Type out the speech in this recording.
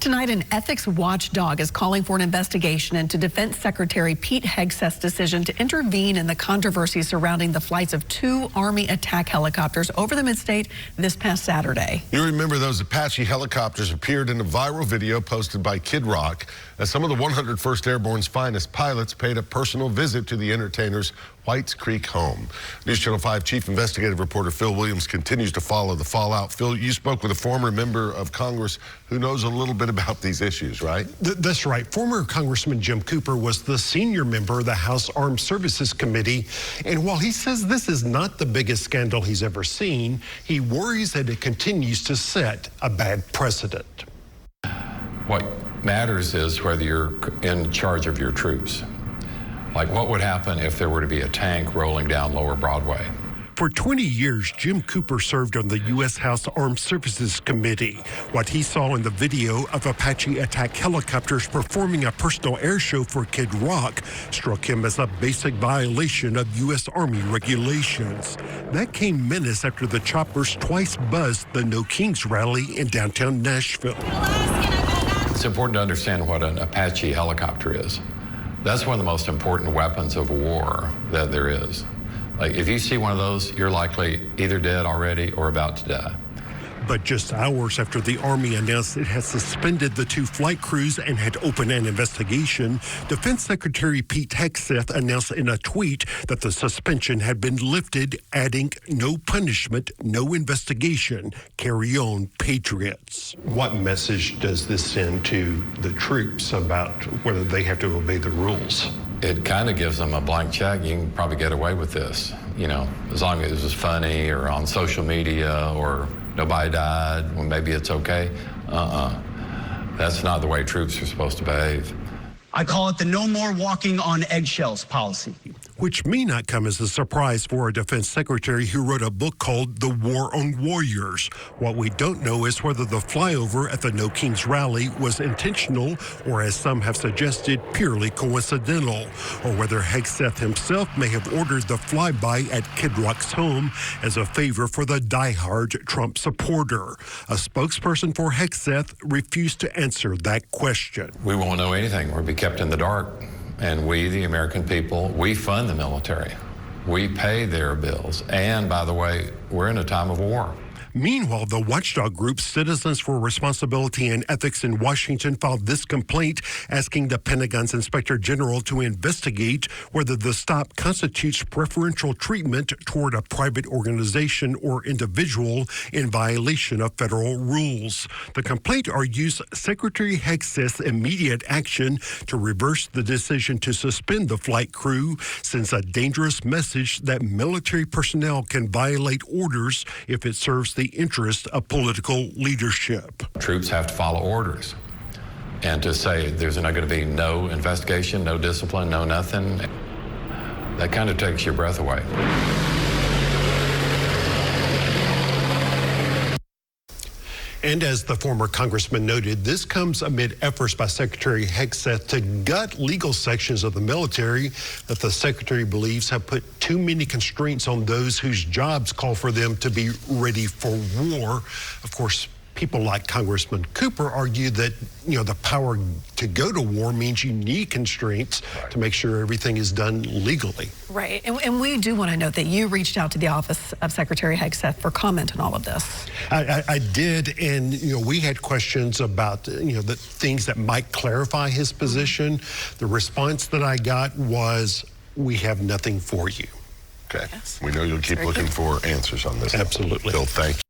Tonight, an ethics watchdog is calling for an investigation into Defense Secretary Pete Hegseth's decision to intervene in the controversy surrounding the flights of 2 Army attack helicopters over the Mid-State this past Saturday. You remember those Apache helicopters appeared in a viral video posted by Kid Rock as some of the 101st Airborne's finest pilots paid a personal visit to the entertainer's Whites Creek home. News Channel 5 Chief Investigative Reporter Phil Williams continues to follow the fallout. Phil, you spoke with a former member of Congress who knows a little bit about these issues, right? That's right. Former Congressman Jim Cooper was the senior member of the House Armed Services Committee. And while he says this is not the biggest scandal he's ever seen, he worries that it continues to set a bad precedent. What matters is whether you're in charge of your troops. Like, what would happen if there were to be a tank rolling down Lower Broadway? For 20 years, Jim Cooper served on the U.S. House Armed Services Committee. What he saw in the video of Apache attack helicopters performing a personal air show for Kid Rock struck him as a basic violation of U.S. Army regulations. That came minutes after the choppers twice buzzed the No Kings rally in downtown Nashville. It's important to understand what an Apache helicopter is. That's one of the most important weapons of war that there is. Like, if you see one of those, you're likely either dead already or about to die. But just hours after the Army announced it had suspended the 2 flight crews and had opened an investigation, Defense Secretary Pete Hegseth announced in a tweet that the suspension had been lifted, adding, "No punishment, no investigation. Carry on, patriots." What message does this send to the troops about whether they have to obey the rules? It kind of gives them a blank check. You can probably get away with this, you know, as long as it was funny or on social media or nobody died, well, maybe it's okay. That's not the way troops are supposed to behave. I call it the no more walking on eggshells policy. Which may not come as a surprise for a defense secretary who wrote a book called The War on Warriors. What we don't know is whether the flyover at the No Kings rally was intentional or, as some have suggested, purely coincidental, or whether Hegseth himself may have ordered the flyby at Kid Rock's home as a favor for the diehard Trump supporter. A spokesperson for Hegseth refused to answer that question. We won't know anything. We'll be kept in the dark. And we, the American people, we fund the military. We pay their bills. And, by the way, we're in a time of war. Meanwhile, the watchdog group Citizens for Responsibility and Ethics in Washington filed this complaint asking the Pentagon's Inspector General to investigate whether the stop constitutes preferential treatment toward a private organization or individual in violation of federal rules. The complaint argues Secretary Hegseth's immediate action to reverse the decision to suspend the flight crew sends a dangerous message that military personnel can violate orders if it serves the interest of political leadership. Troops have to follow orders. And to say there's not going to be no investigation, no discipline, no nothing, that kind of takes your breath away. And as the former congressman noted, this comes amid efforts by Secretary Hegseth to gut legal sections of the military that the secretary believes have put too many constraints on those whose jobs call for them to be ready for war. Of course, people like Congressman Cooper argue that, the power to go to war means you need constraints to make sure everything is done legally. Right. And we do want to note that you reached out to the office of Secretary Hegseth for comment on all of this. I did, and we had questions about the things that might clarify his position. The response that I got was, "We have nothing for you." Okay. Yes. We know you'll keep looking for answers on this. Absolutely. Phil, thank you.